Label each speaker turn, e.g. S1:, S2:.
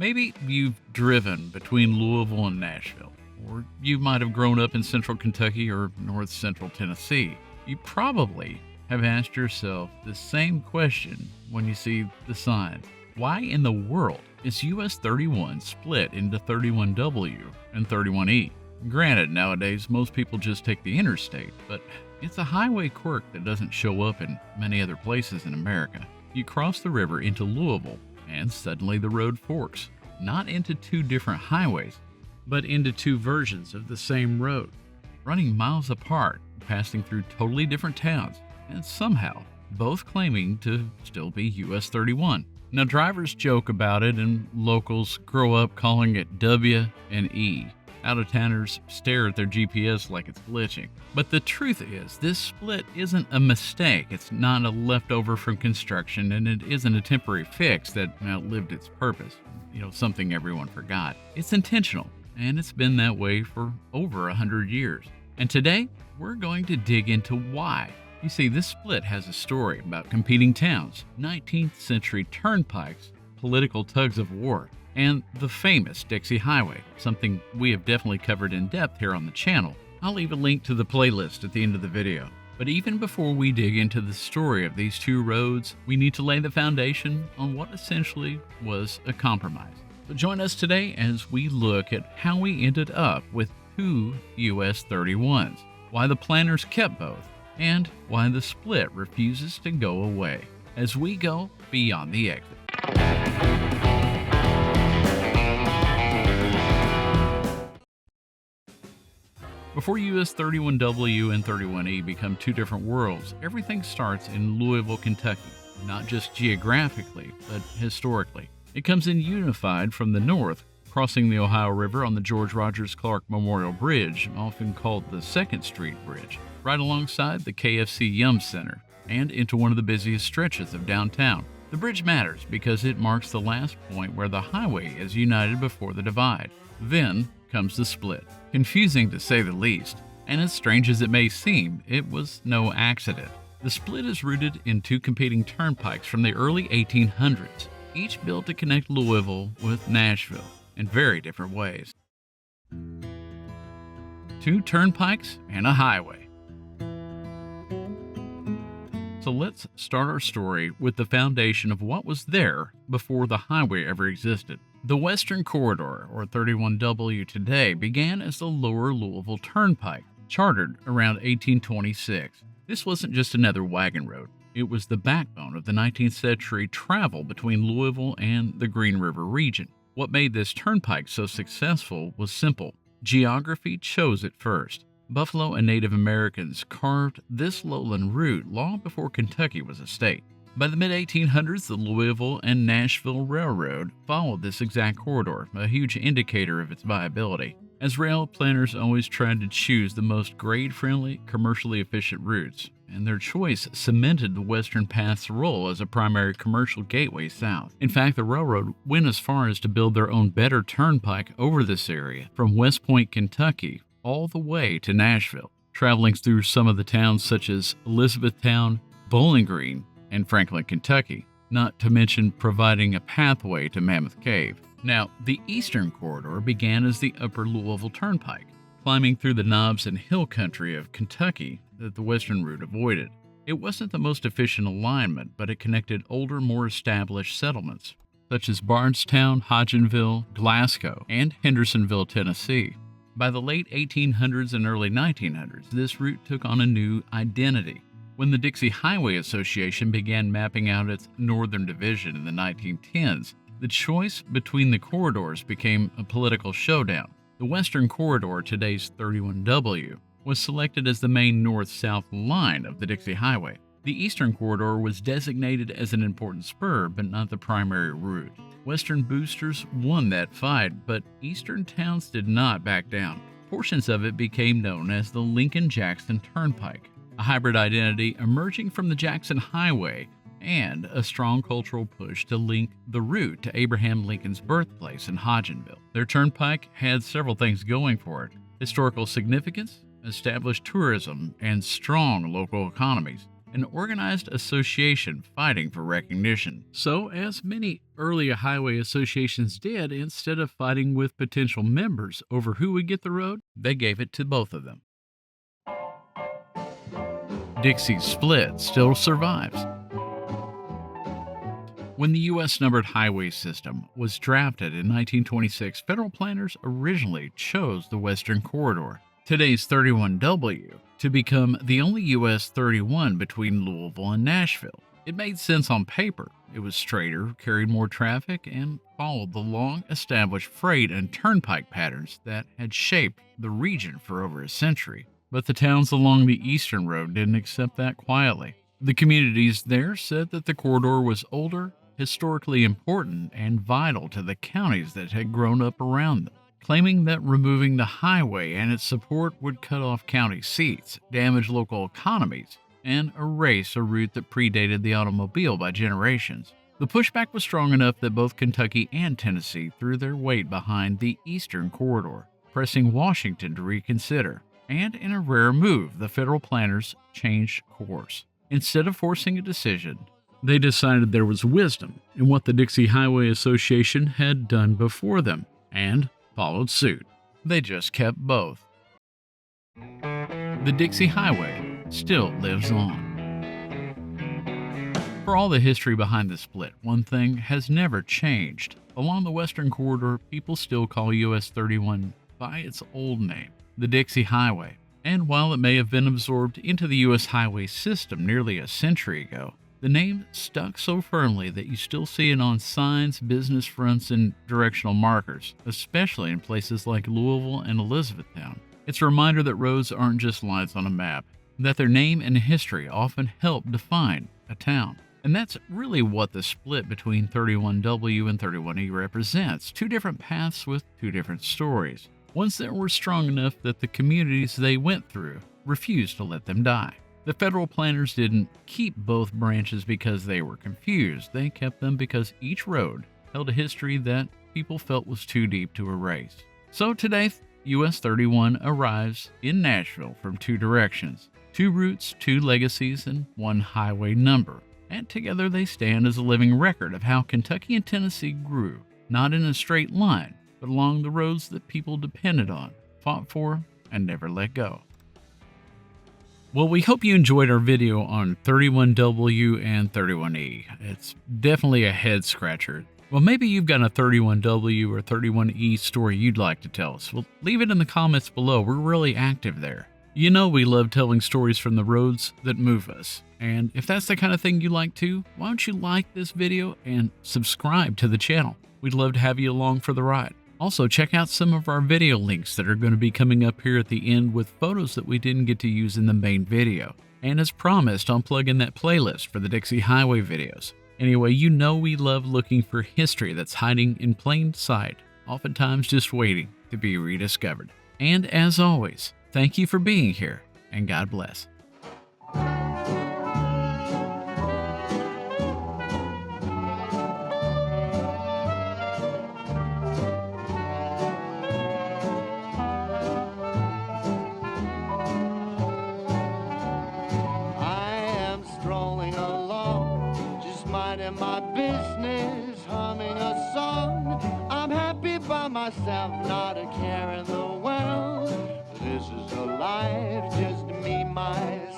S1: Maybe you've driven between Louisville and Nashville, or you might have grown up in central Kentucky or north central Tennessee. You probably have asked yourself the same question when you see the sign. Why in the world is US 31 split into 31W and 31E? Granted, nowadays most people just take the interstate, but it's a highway quirk that doesn't show up in many other places in America. You cross the river into Louisville, and suddenly the road forks, not into two different highways, but into two versions of the same road, running miles apart, passing through totally different towns, and somehow both claiming to still be US 31. Now, drivers joke about it, and locals grow up calling it W and E. Out-of-towners stare at their GPS like it's glitching. But the truth is, this split isn't a mistake. It's not a leftover from construction, and it isn't a temporary fix that outlived its purpose. Something everyone forgot. It's intentional, and it's been that way for over 100 years. And today, we're going to dig into why. You see, this split has a story about competing towns, 19th century turnpikes, political tugs of war, and the famous Dixie Highway, something we have definitely covered in depth here on the channel. I'll leave a link to the playlist at the end of the video. But even before we dig into the story of these two roads, we need to lay the foundation on what essentially was a compromise. So join us today as we look at how we ended up with two US 31s, why the planners kept both, and why the split refuses to go away as we go beyond the exit. Before US 31W and 31E become two different worlds, everything starts in Louisville, Kentucky, not just geographically, but historically. It comes in unified from the north, crossing the Ohio River on the George Rogers Clark Memorial Bridge, often called the 2nd Street Bridge, right alongside the KFC Yum Center, and into one of the busiest stretches of downtown. The bridge matters because it marks the last point where the highway is united before the divide. Then comes the split. Confusing to say the least, and as strange as it may seem, it was no accident. The split is rooted in two competing turnpikes from the early 1800s, each built to connect Louisville with Nashville in very different ways. Two turnpikes and a highway. So let's start our story with the foundation of what was there before the highway ever existed. The Western Corridor, or 31W today, began as the Lower Louisville Turnpike, chartered around 1826. This wasn't just another wagon road. It was the backbone of the 19th century travel between Louisville and the Green River region. What made this turnpike so successful was simple. Geography chose it first. Buffalo and Native Americans carved this lowland route long before Kentucky was a state. By the mid-1800s, the Louisville and Nashville Railroad followed this exact corridor, a huge indicator of its viability. As rail planners always tried to choose the most grade-friendly, commercially efficient routes, and their choice cemented the Western Path's role as a primary commercial gateway south. In fact, the railroad went as far as to build their own better turnpike over this area, from West Point, Kentucky, all the way to Nashville, traveling through some of the towns such as Elizabethtown, Bowling Green, and Franklin, Kentucky, not to mention providing a pathway to Mammoth Cave. Now, the Eastern Corridor began as the Upper Louisville Turnpike, climbing through the knobs and hill country of Kentucky that the Western route avoided. It wasn't the most efficient alignment, but it connected older, more established settlements, such as Bardstown, Hodgenville, Glasgow, and Hendersonville, Tennessee. By the late 1800s and early 1900s, this route took on a new identity. When the Dixie Highway Association began mapping out its northern division in the 1910s, the choice between the corridors became a political showdown. The Western Corridor, today's 31W, was selected as the main north-south line of the Dixie Highway. The Eastern Corridor was designated as an important spur, but not the primary route. Western boosters won that fight, but Eastern towns did not back down. Portions of it became known as the Lincoln-Jackson Turnpike, a hybrid identity emerging from the Jackson Highway and a strong cultural push to link the route to Abraham Lincoln's birthplace in Hodgenville. Their turnpike had several things going for it: historical significance, established tourism, and strong local economies. an organized association fighting for recognition. So, as many early highway associations did, instead of fighting with potential members over who would get the road, they gave it to both of them. Dixie's split still survives. When the U.S. numbered highway system was drafted in 1926, federal planners originally chose the Western Corridor, today's 31W, to become the only U.S. 31 between Louisville and Nashville. It made sense on paper. It was straighter, carried more traffic, and followed the long-established freight and turnpike patterns that had shaped the region for over a century. But the towns along the Eastern Road didn't accept that quietly. The communities there said that the corridor was older, historically important, and vital to the counties that had grown up around them, claiming that removing the highway and its support would cut off county seats, damage local economies, and erase a route that predated the automobile by generations. The pushback was strong enough that both Kentucky and Tennessee threw their weight behind the Eastern Corridor, pressing Washington to reconsider. And in a rare move, the federal planners changed course. Instead of forcing a decision, they decided there was wisdom in what the Dixie Highway Association had done before them, and followed suit. They just kept both. The Dixie Highway still lives on. For all the history behind the split, one thing has never changed. Along the Western Corridor, people still call US 31 by its old name, the Dixie Highway. And while it may have been absorbed into the U.S. highway system nearly a century ago, the name stuck so firmly that you still see it on signs, business fronts, and directional markers, especially in places like Louisville and Elizabethtown. It's a reminder that roads aren't just lines on a map, that their name and history often help define a town. And that's really what the split between 31W and 31E represents, two different paths with two different stories. Ones that were strong enough that the communities they went through refused to let them die. The federal planners didn't keep both branches because they were confused. They kept them because each road held a history that people felt was too deep to erase. So today, US 31 arrives in Nashville from two directions, two routes, two legacies, and one highway number. And together they stand as a living record of how Kentucky and Tennessee grew, not in a straight line, but along the roads that people depended on, fought for, and never let go. Well, we hope you enjoyed our video on 31W and 31E. It's definitely a head scratcher. Well, maybe you've got a 31W or 31E story you'd like to tell us. Well, leave it in the comments below. We're really active there. You know we love telling stories from the roads that move us. And if that's the kind of thing you like too, why don't you like this video and subscribe to the channel? We'd love to have you along for the ride. Also, check out some of our video links that are going to be coming up here at the end with photos that we didn't get to use in the main video. And as promised, I'll plug in that playlist for the Dixie Highway videos. Anyway, you know we love looking for history that's hiding in plain sight, oftentimes just waiting to be rediscovered. And as always, thank you for being here, and God bless.
S2: Minding my business, humming a song. I'm happy by myself, not a care in the world. This is a life, just me, myself.